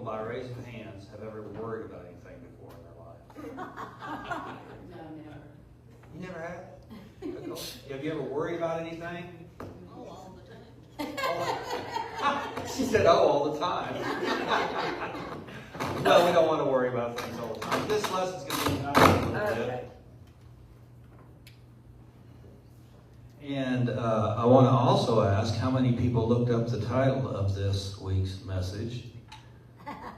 By raising hands, have ever worried about anything before in their life? No, never. You never have? Have you ever worried about anything? Oh, all the time. She said, oh, all the time. No, we don't want to worry about things all the time. This lesson's going to be nice a little bit. And I want to also ask how many people looked up the title of this week's message.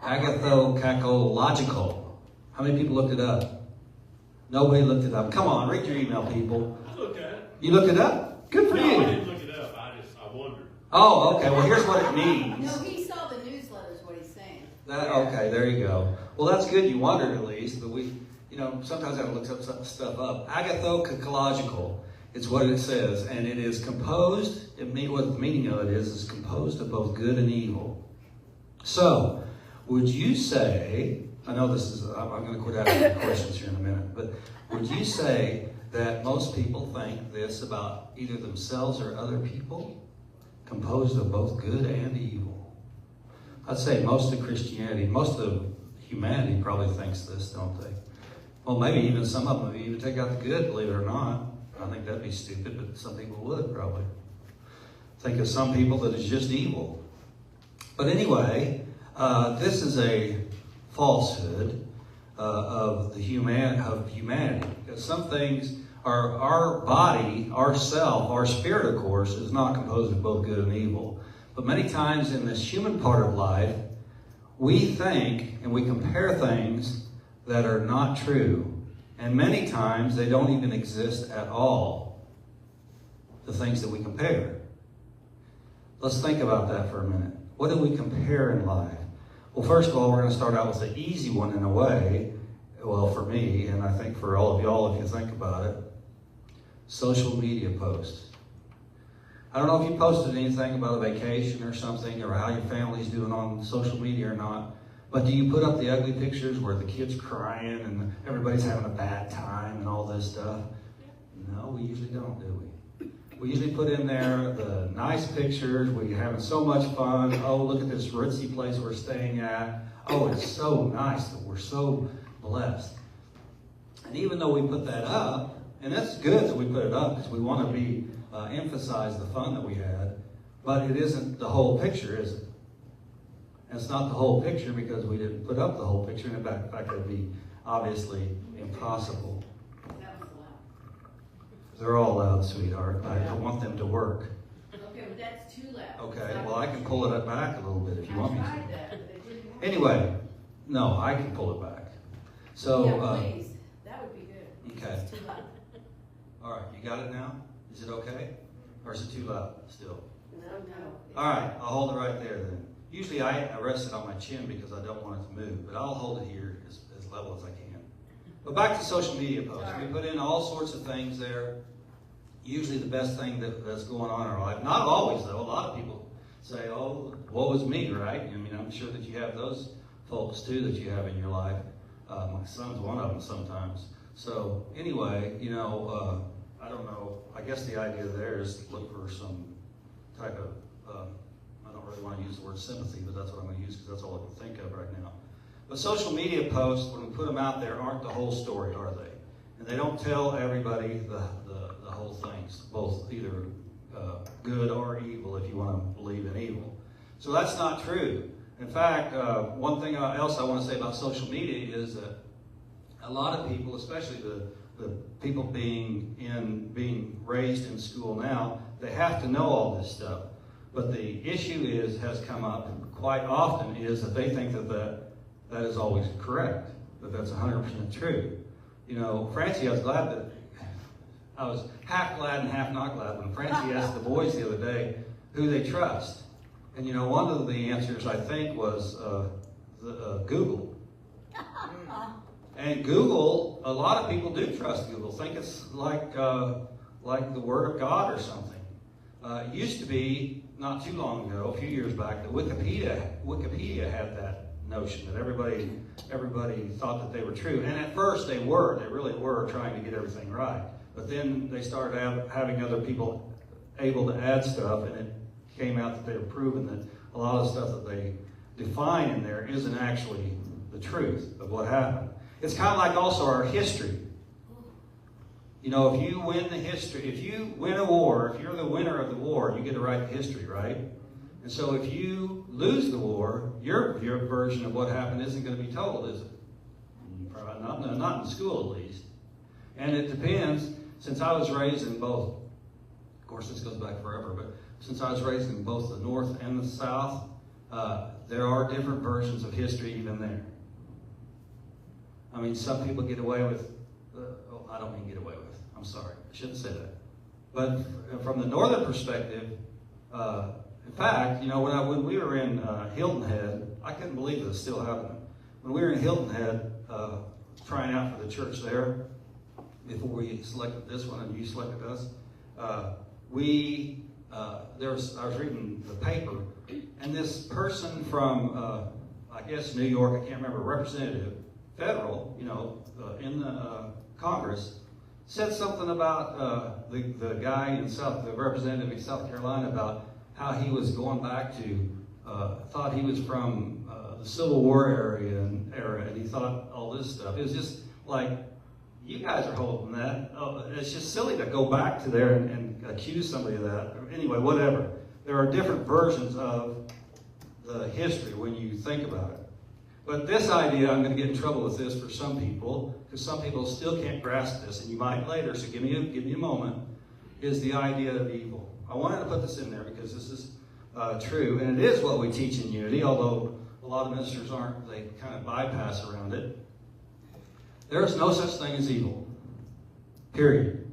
Agathokakological. How many people looked it up? Nobody looked it up. Come on, read your email, people. I looked at it. You looked it up? Good for you. No, I didn't look it up. I wondered. Oh, okay. Well, here's what it means. No, he saw the newsletters, what he's saying. Okay, there you go. Well, that's good. You wondered at least, but we, sometimes I have to look some stuff up. Agathokakological. It's what it says, and it is composed. What the meaning of it is composed of both good and evil. So, would you say? I know this is. I'm going to quit asking questions here in a minute, but would you say that most people think this about either themselves or other people, composed of both good and evil? I'd say most of Christianity, most of humanity probably thinks this, don't they? Well, maybe even some of them even take out the good, believe it or not. I think that'd be stupid, but some people would probably. Think of some people that is just evil. But anyway, this is a falsehood of humanity. Because some things are our body, our self, our spirit, of course, is not composed of both good and evil. But many times in this human part of life, we think and we compare things that are not true. And many times they don't even exist at all, the things that we compare. Let's think about that for a minute. What do we compare in life? Well, first of all, we're going to start out with the easy one in a way. Well, for me, and I think for all of y'all, if you think about it, social media posts. I don't know if you posted anything about a vacation or something, or how your family's doing on social media or not. But do you put up the ugly pictures where the kid's crying and everybody's having a bad time and all this stuff? No, we usually don't, do we? We usually put in there the nice pictures where you're having so much fun. Oh, look at this ritzy place we're staying at. Oh, it's so nice that we're so blessed. And even though we put that up, and that's good that we put it up because we want to emphasize the fun that we had, but it isn't the whole picture, is it? And it's not the whole picture because we didn't put up the whole picture. In fact, that would be obviously impossible. That was loud. They're all loud, sweetheart. I want them to work. Okay, but that's too loud. Okay, well, I can pull it back a little bit if you want me I tried to. that, but it didn't work. Anyway, no, I can pull it back. So, yeah, please. That would be good. Okay. It's too loud. All right, you got it now? Is it okay? Or is it too loud still? No. All right, I'll hold it right there then. Usually I rest it on my chin because I don't want it to move, but I'll hold it here as level as I can. But back to social media posts. We put in all sorts of things there. Usually the best thing that's going on in our life. Not always, though. A lot of people say, oh, woe is me, right? I mean, I'm sure that you have those folks, too, that you have in your life. My son's one of them sometimes. So anyway, I don't know. I guess the idea there is to look for some type of, I don't really want to use the word sympathy, but that's what I'm going to use because that's all I can think of right now. But social media posts, when we put them out there, aren't the whole story, are they? And they don't tell everybody the whole things, both either good or evil, if you want to believe in evil. So that's not true. In fact, one thing else I want to say about social media is that a lot of people, especially the people being raised in school now, they have to know all this stuff. But the issue has come up quite often is that they think that is always correct, that that's 100% true. Francie, I was half glad and half not glad when Francie asked the boys the other day who they trust. And one of the answers I think was Google. And Google, a lot of people do trust Google. Think it's like the Word of God or something. It used to be not too long ago, a few years back, that Wikipedia had that notion that everybody thought that they were true. And at first they really were trying to get everything right. But then they started having other people able to add stuff, and it came out that they were proven that a lot of the stuff that they define in there isn't actually the truth of what happened. It's kind of like also our history. You know, if you win the history, if you win a war, if you're the winner of the war, you get to write the history, right? And so if you lose the war, your version of what happened isn't going to be told, is it? Probably not in school, at least. And it depends, since I was raised in both, of course this goes back forever, but since I was raised in both the North and the South, there are different versions of history even there. I mean, some people get away with, I don't mean get away with, I'm sorry, I shouldn't say that. But from the Northern perspective, in fact, you know, when we were in Hilton Head, I couldn't believe it was still happening. When we were in Hilton Head, trying out for the church there, before we selected this one and you selected us, I was reading the paper, and this person from, I guess, New York, I can't remember, representative, federal, you know, in the Congress, said something about the guy in the representative in South Carolina, about how he was going back to, thought he was from the Civil War era, and he thought all this stuff. It was just like, you guys are holding that. It's just silly to go back to there and accuse somebody of that. Anyway, whatever. There are different versions of the history when you think about it. But this idea, I'm going to get in trouble with this for some people, because some people still can't grasp this, and you might later, so give me a moment, is the idea of evil. I wanted to put this in there because this is true, and it is what we teach in Unity, although a lot of ministers aren't. They kind of bypass around it. There is no such thing as evil. Period.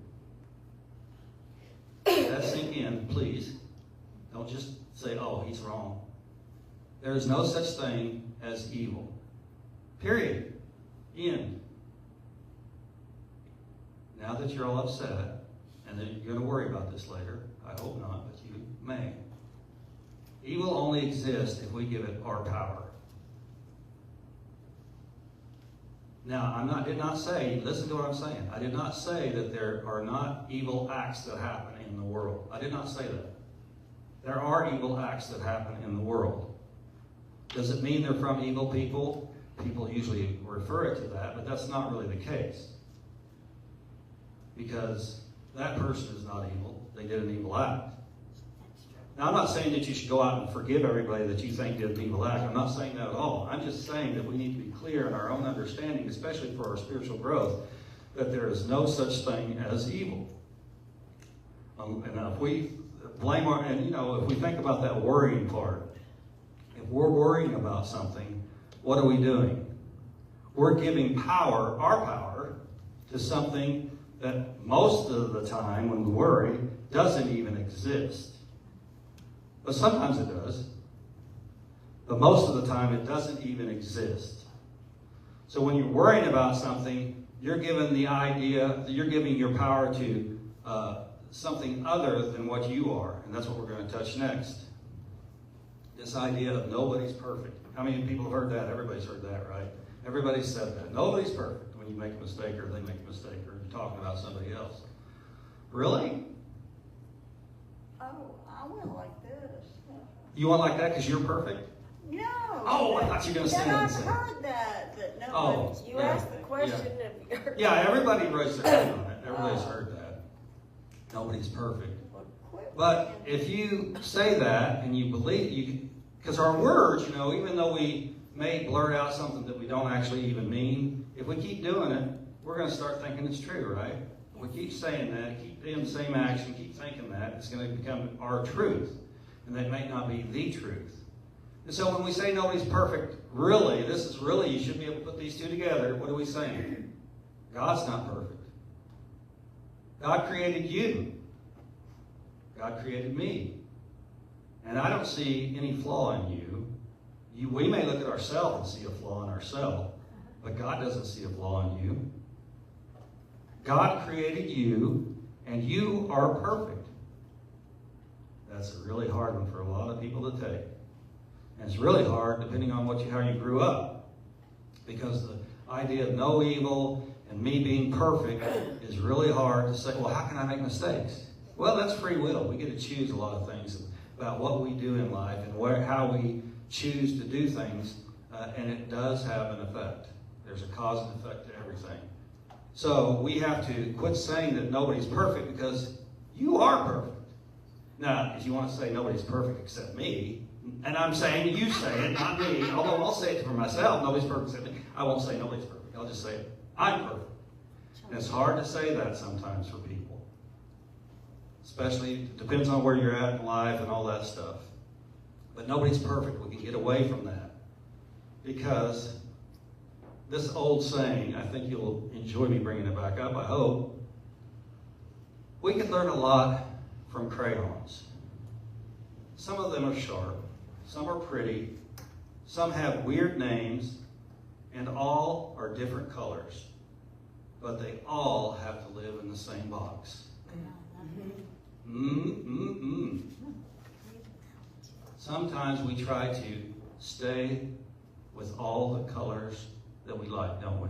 Let that sink in, please. Don't just say, oh, he's wrong. There is no such thing as evil. Period. End. Now that you're all upset, and that you're going to worry about this later, I hope not, but you may. Evil only exists if we give it our power. Now, did not say, listen to what I'm saying. I did not say that there are not evil acts that happen in the world. I did not say that. There are evil acts that happen in the world. Does it mean they're from evil people? People usually refer it to that, but that's not really the case. Because that person is not evil. They did an evil act. Now, I'm not saying that you should go out and forgive everybody that you think did an evil act. I'm not saying that at all. I'm just saying that we need to be clear in our own understanding, especially for our spiritual growth, that there is no such thing as evil. And if we blame if we think about that worrying part, if we're worrying about something, what are we doing? We're giving our power, to something that most of the time when we worry doesn't even exist. But sometimes it does. But most of the time it doesn't even exist. So when you're worrying about something, you're giving your power to something other than what you are. And that's what we're going to touch next. This idea of nobody's perfect. How many people have heard that? Everybody's heard that, right? Everybody's said that. Nobody's perfect when you make a mistake or they make a mistake or you're talking about somebody else. Really? Oh, I went like this. You want like that because you're perfect? No. Oh, I thought you were going to stand up and say I've heard that no. Oh, You yeah, asked the question of your. Yeah, everybody raised their hand on it. Everybody's heard that. Nobody's perfect. But if you say that and you believe, because our words, even though we may blurt out something that we don't actually even mean, if we keep doing it, we're going to start thinking it's true, right? We keep saying that, keep doing the same action, keep thinking that, it's going to become our truth. And that may not be the truth. And so when we say nobody's perfect, really, you should be able to put these two together. What are we saying? God's not perfect. God created you. God created me. And I don't see any flaw in you. We may look at ourselves and see a flaw in ourselves, but God doesn't see a flaw in you. God created you, and you are perfect. That's a really hard one for a lot of people to take. And it's really hard depending on how you grew up. Because the idea of no evil and me being perfect is really hard to say, well, how can I make mistakes? Well, that's free will. We get to choose a lot of things about what we do in life and how we choose to do things, and it does have an effect. There's a cause and effect to everything. So we have to quit saying that nobody's perfect, because you are perfect. Now, if you want to say nobody's perfect except me, and I'm saying you say it, not me, although I'll say it for myself, nobody's perfect except me. I won't say nobody's perfect. I'll just say I'm perfect. And it's hard to say that sometimes for people. Especially, it depends on where you're at in life and all that stuff. But nobody's perfect. We can get away from that. Because this old saying, I think you'll enjoy me bringing it back up, I hope. We can learn a lot from crayons. Some of them are sharp. Some are pretty. Some have weird names. And all are different colors. But they all have to live in the same box. Sometimes we try to stay with all the colors that we like, don't we?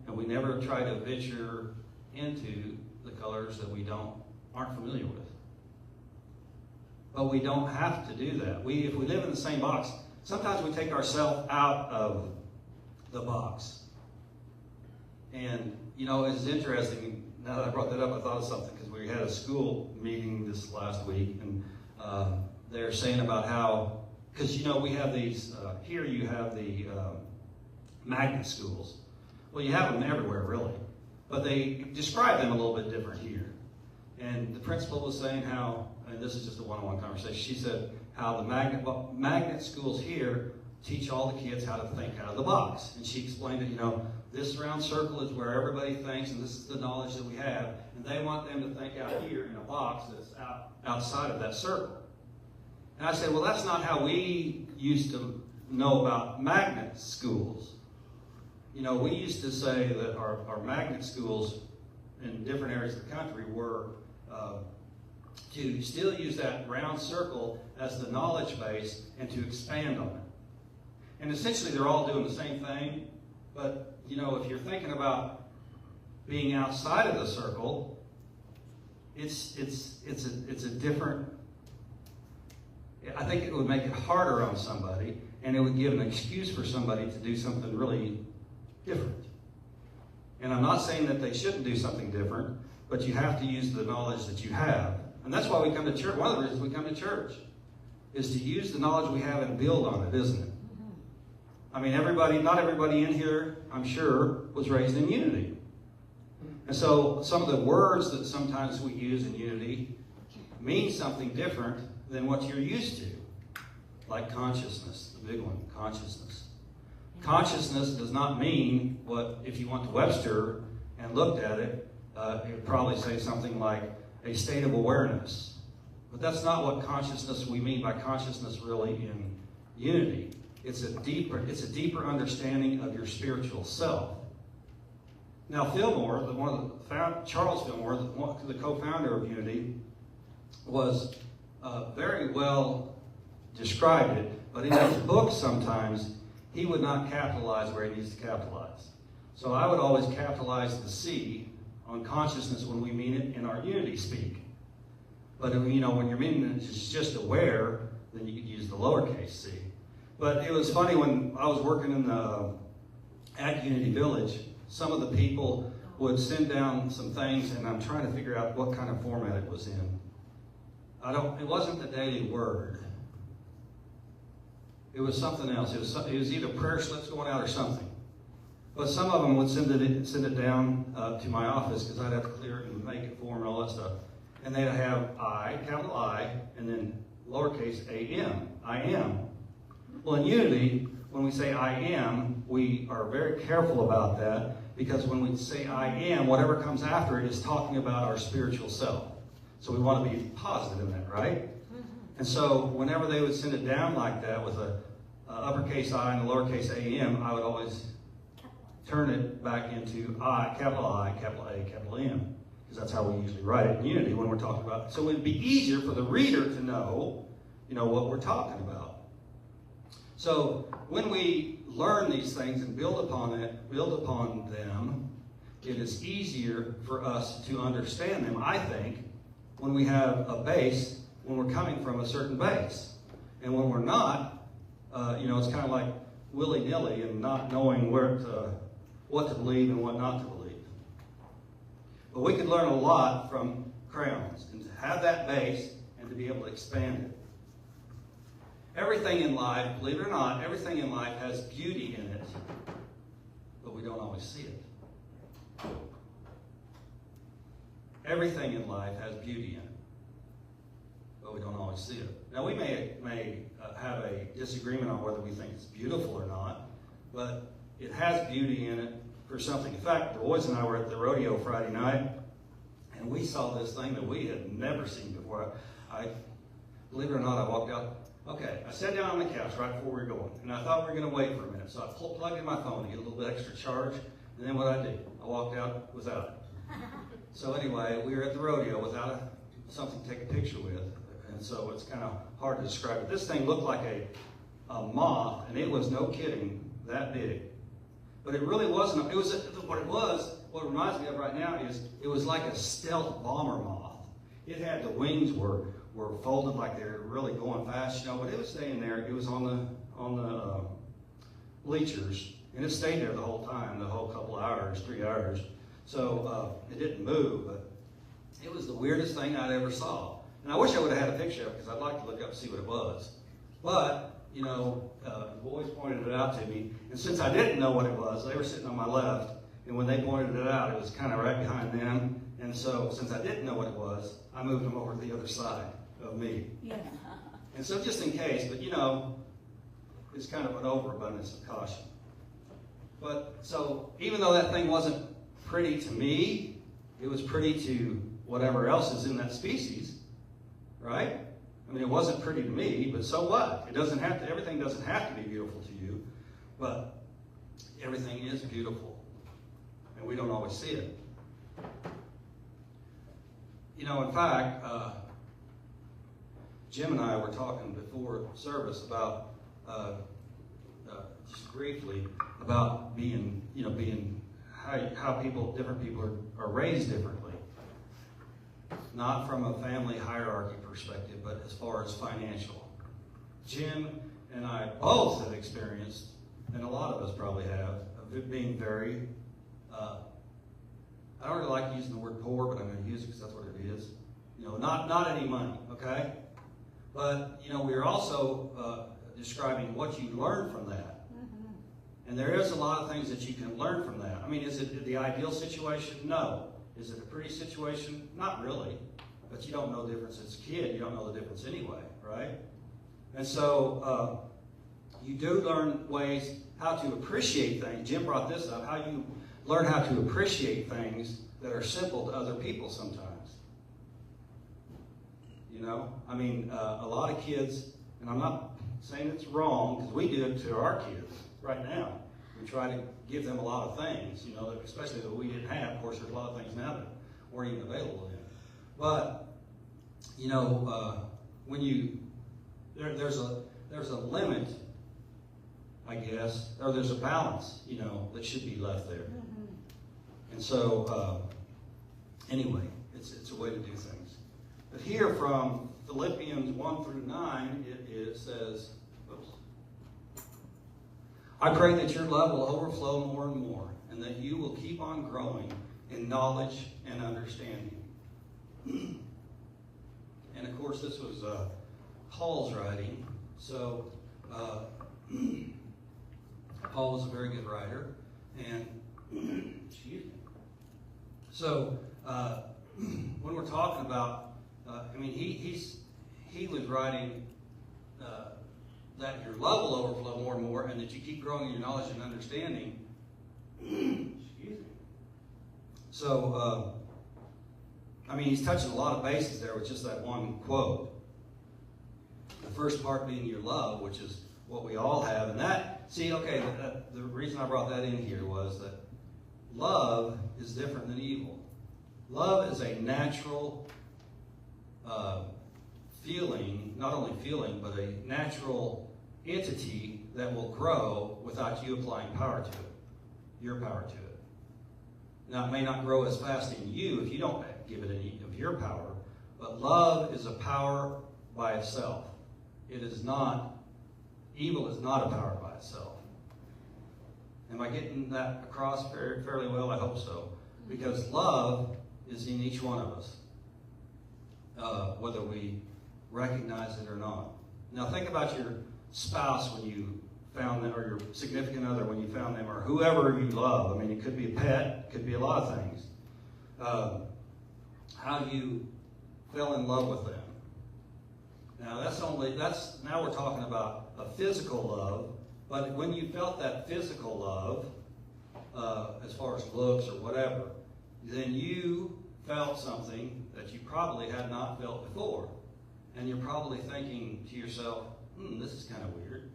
And we never try to venture into the colors that we aren't familiar with. But we don't have to do that. If we live in the same box, sometimes we take ourselves out of the box. And, it's interesting. Now that I brought that up, I thought of something, because we had a school meeting this last week, and they're saying about how, because, we have these, here you have the magnet schools. Well, you have them everywhere, really. But they describe them a little bit different here. And the principal was saying how, and this is just a one-on-one conversation, she said how the magnet schools here teach all the kids how to think out of the box. And she explained that, this round circle is where everybody thinks, and this is the knowledge that we have, and they want them to think out here in a box that's outside of that circle. And I said, well, that's not how we used to know about magnet schools. We used to say that our magnet schools in different areas of the country were to still use that round circle as the knowledge base and to expand on it. And essentially they're all doing the same thing, but if you're thinking about being outside of the circle, it's a different. I think it would make it harder on somebody, and it would give an excuse for somebody to do something really different. And I'm not saying that they shouldn't do something different, but you have to use the knowledge that you have. And that's why we come to church. One of the reasons we come to church is to use the knowledge we have and build on it, isn't it? I mean, not everybody in here, I'm sure, was raised in unity. And so some of the words that sometimes we use in unity mean something different than what you're used to. Like consciousness, the big one, consciousness. Consciousness does not mean what, if you went to Webster and looked at it, it would probably say something like a state of awareness. But that's not what consciousness, we mean by consciousness really in unity. It's a deeper understanding of your spiritual self. Now, Fillmore, Charles Fillmore, the co-founder of Unity, was very well described it, but in his book sometimes he would not capitalize where he needs to capitalize. So I would always capitalize the C on consciousness when we mean it in our Unity speak. But when you're meaning it just aware, then you could use the lowercase c. But it was funny when I was working at Unity Village, some of the people would send down some things, and I'm trying to figure out what kind of format it was in. It wasn't the Daily Word. It was something else. It was either prayer slips going out or something. But some of them would send it down to my office, because I'd have to clear it and make it for them and all that stuff. And they'd have I, capital I, and then lowercase a-m, I am. Well, in Unity, when we say I am, we are very careful about that, because when we say I am, whatever comes after it is talking about our spiritual self. So we want to be positive in that, right? And so whenever they would send it down like that with a uppercase I and a lowercase a-m, I would always turn it back into I, capital A, capital M, because that's how we usually write it in Unity when we're talking about it. So it would be easier for the reader to know, what we're talking about. So when we learn these things and build upon them, it is easier for us to understand them, I think, when we have a base, when we're coming from a certain base. And when we're not, it's kind of like willy-nilly and not knowing what to believe and what not to believe. But we could learn a lot from crayons, and to have that base and to be able to expand it. Everything in life, believe it or not, everything in life has beauty in it, but we don't always see it. Everything in life has beauty in it, but we don't always see it. Now, we may have a disagreement on whether we think it's beautiful or not, but it has beauty in it for something. In fact, the boys and I were at the rodeo Friday night, and we saw this thing that we had never seen before. Believe it or not, I walked out. Okay, I sat down on the couch right before we were going, and I thought we were going to wait for a minute. So I plugged in my phone to get a little bit extra charge, and then what I did, I walked out without it. So anyway, we were at the rodeo without something to take a picture with, and so it's kind of hard to describe it. This thing looked like a moth, and it was, no kidding, that big. But it really wasn't. What reminds me of right now is it was like a stealth bomber moth. It had, the wings were folded like they were really going fast, but it was staying there. It was on the bleachers, and it stayed there the whole time, the whole couple hours, 3 hours. So it didn't move, but it was the weirdest thing I'd ever saw. And I wish I would have had a picture of it, because I'd like to look up and see what it was. But the boys pointed it out to me, and since I didn't know what it was, they were sitting on my left, and when they pointed it out, it was kind of right behind them. And so, since I didn't know what it was, I moved them over to the other side of me. Yeah. And so, just in case, but it's kind of an overabundance of caution. But so, even though that thing wasn't pretty to me, it was pretty to whatever else is in that species, right? I mean, it wasn't pretty to me, but so what? Everything doesn't have to be beautiful to you, but everything is beautiful, and we don't always see it. In fact, Jim and I were talking before service about, just briefly, about being how different people are raised differently. Not from a family hierarchy perspective, but as far as financial. Jim and I both have experienced, and a lot of us probably have, of it being very, I don't really like using the word poor, but I'm going to use it because that's what it is. Not any money, okay? But, we're also describing what you learn from that. Mm-hmm. And there is a lot of things that you can learn from that. I mean, is it the ideal situation? No. Is it a pretty situation? Not really. But you don't know the difference as a kid. You don't know the difference anyway, right? And so you do learn ways how to appreciate things. Jim brought this up, how you learn how to appreciate things that are simple to other people sometimes. I mean, a lot of kids, and I'm not saying it's wrong, because we do it to our kids right now. We try to give them a lot of things, especially that we didn't have. Of course, there's a lot of things now that weren't even available then. But, when there's a limit, I guess, or there's a balance, that should be left there. Mm-hmm. And so, anyway, it's a way to do things. But here from Philippians 1 through 9, it says, I pray that your love will overflow more and more, and that you will keep on growing in knowledge and understanding. And of course, this was Paul's writing. So, Paul was a very good writer. And, excuse me. So, when we're talking about, he was writing that your love will overflow more and more, and that you keep growing in your knowledge and understanding. Excuse me. So, he's touching a lot of bases there with just that one quote. The first part being your love, which is what we all have. And the reason I brought that in here was that love is different than evil. Love is a natural feeling, not only feeling, but a natural entity that will grow without you applying power to it, your power to it. Now, it may not grow as fast in you if you don't give it any of your power, but love is a power by itself. It is not Evil is not a power by itself. Am I getting that across fairly well? I hope so. Because love is in each one of us, whether we recognize it or not. Now think about your spouse when you found them, or your significant other when you found them, or whoever you love. I mean, it could be a pet, it could be a lot of things. How you fell in love with them. Now now we're talking about a physical love, but when you felt that physical love, as far as looks or whatever, then you felt something that you probably had not felt before. And you're probably thinking to yourself, this is kind of weird.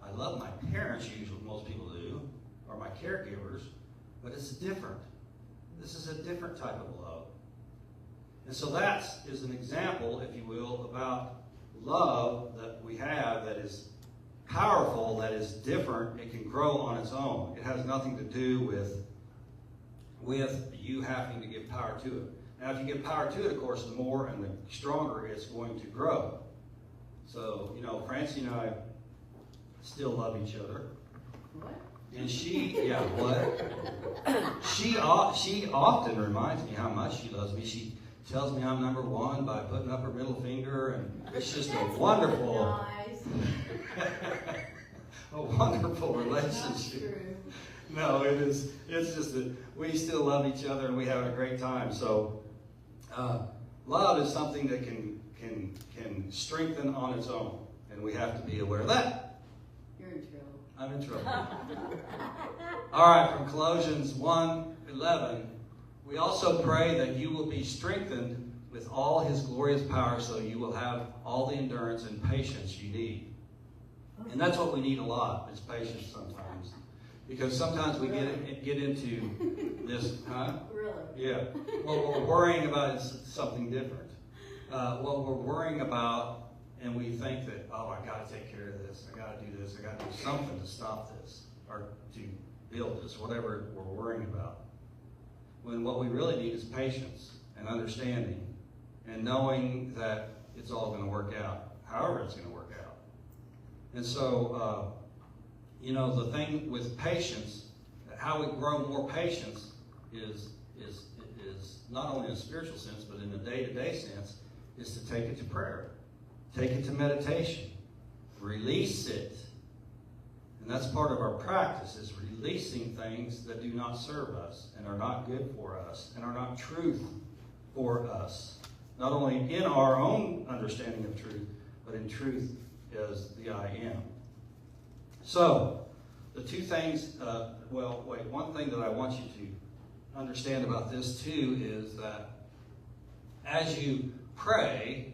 I love my parents usually, most people do, or my caregivers, but it's different. This is a different type of love. And so that is an example, if you will, about love that we have that is powerful, that is different. It can grow on its own. It has nothing to do with you having to give power to it. Now, if you give power to it, of course, the more and the stronger it's going to grow. So, Francie and I still love each other. What? And she often reminds me how much she loves me. She tells me I'm number one by putting up her middle finger, and it's just a wonderful, Nice. a wonderful Not relationship. true. No, it is. It's just that we still love each other and we have a great time. So, love is something that can strengthen on its own, and we have to be aware of that. You're in trouble. I'm in trouble. All right, from Colossians 1:11, we also pray that you will be strengthened with all his glorious power, so you will have all the endurance and patience you need. And that's what we need a lot, is patience sometimes. Because sometimes we get into this, Really? Yeah. What we're worrying about is something different. What we're worrying about, and we think that, I got to take care of this, I got to do this, I got to do something to stop this, or to build this, whatever we're worrying about. When what we really need is patience and understanding, and knowing that it's all going to work out, however it's going to work out. And so, the thing with patience, how we grow more patience is not only in a spiritual sense, but in a day-to-day sense, is to take it to prayer. Take it to meditation. Release it. And that's part of our practice, is releasing things that do not serve us and are not good for us and are not truth for us. Not only in our own understanding of truth, but in truth as the I am. So, the two things, one thing that I want you to understand about this too is that as you pray,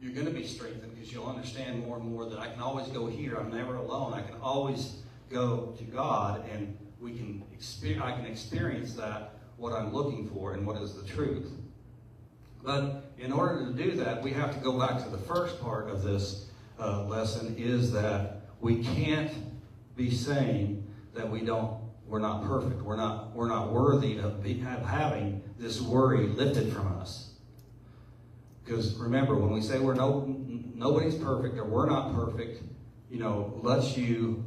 you're going to be strengthened, because you'll understand more and more that I can always go here. I'm never alone. I can always go to God, and I can experience that, what I'm looking for and what is the truth. But in order to do that, we have to go back to the first part of this lesson, is that we can't be saying that we're not perfect. We're not worthy of having this worry lifted from us. Because remember, when we say nobody's perfect, or we're not perfect, allows you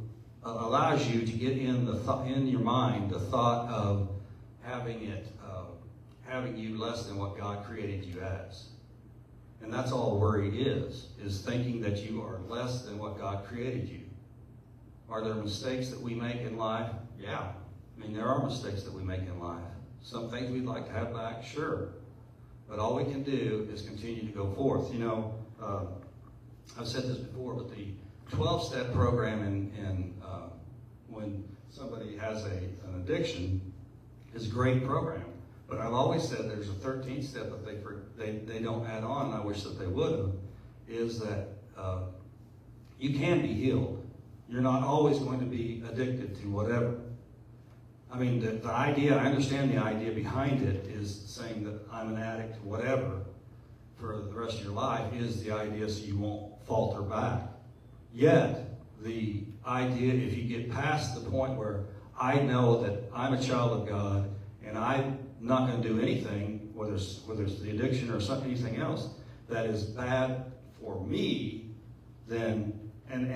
to get in your mind the thought of having you less than what God created you as. And that's all worry is thinking that you are less than what God created you. Are there mistakes that we make in life? Yeah. There are mistakes that we make in life. Some things we'd like to have back, sure. But all we can do is continue to go forth. I've said this before, but the 12-step program when somebody has an addiction is a great program. But I've always said there's a 13th step that they don't add on, and I wish that they would have, is that you can be healed. You're not always going to be addicted to whatever. The idea, I understand the idea behind it, is saying that I'm an addict to whatever for the rest of your life, is the idea so you won't falter back. Yet, the idea, if you get past the point where I know that I'm a child of God, and I'm not going to do anything, whether it's the addiction or anything else, that is bad for me, then, and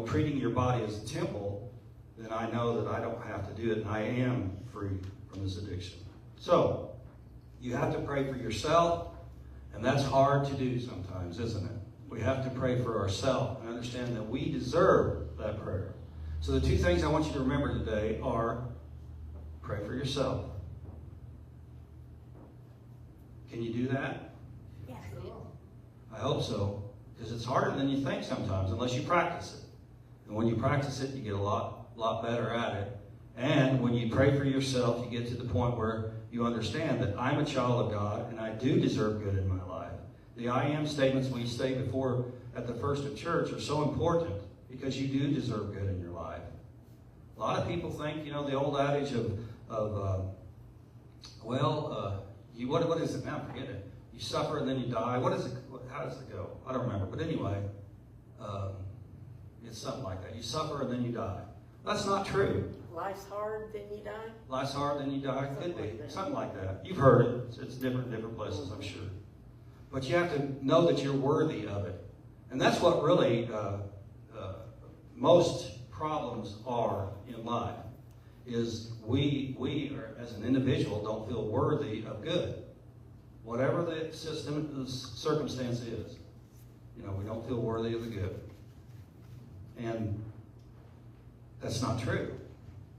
treating your body as a temple, then I know that I don't have to do it, and I am free from this addiction. So, you have to pray for yourself, and that's hard to do sometimes, isn't it? We have to pray for ourselves and understand that we deserve that prayer. So the two things I want you to remember today are pray for yourself. Can you do that? Yes. I hope so, because it's harder than you think sometimes, unless you practice it. And when you practice it, you get a lot better at it. And when you pray for yourself, you get to the point where you understand that I'm a child of God and I do deserve good in my life. The I am statements we say before at the first of church are so important because you do deserve good in your life. A lot of people think, the old adage what is it now? Forget it. You suffer and then you die. What is it? How does it go? I don't remember. But anyway, it's something like that. You suffer and then you die. That's not true. Life's hard, then you die? Life's hard, then you die. Could be. Like that. Something like that. You've heard it. It's different in different places, I'm sure. But you have to know that you're worthy of it. And that's what really most problems are in life, is we are, as an individual, don't feel worthy of good. Whatever the circumstance is, we don't feel worthy of the good. And that's not true.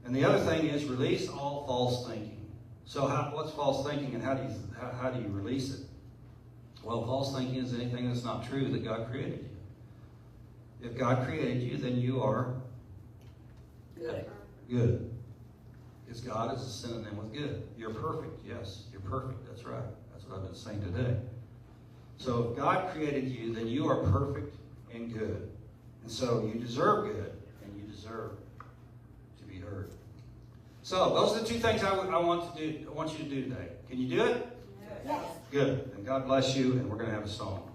And the other thing is release all false thinking. So what's false thinking, and how do you release it? Well, false thinking is anything that's not true that God created you. If God created you, then you are good. Because God is a synonym with good. You're perfect. Yes, you're perfect. That's right. That's what I've been saying today. So if God created you, then you are perfect and good. And so you deserve good, and you deserve to be heard. So those are the two things I want you to do today. Can you do it? Yes. Good. And God bless you, and we're going to have a song.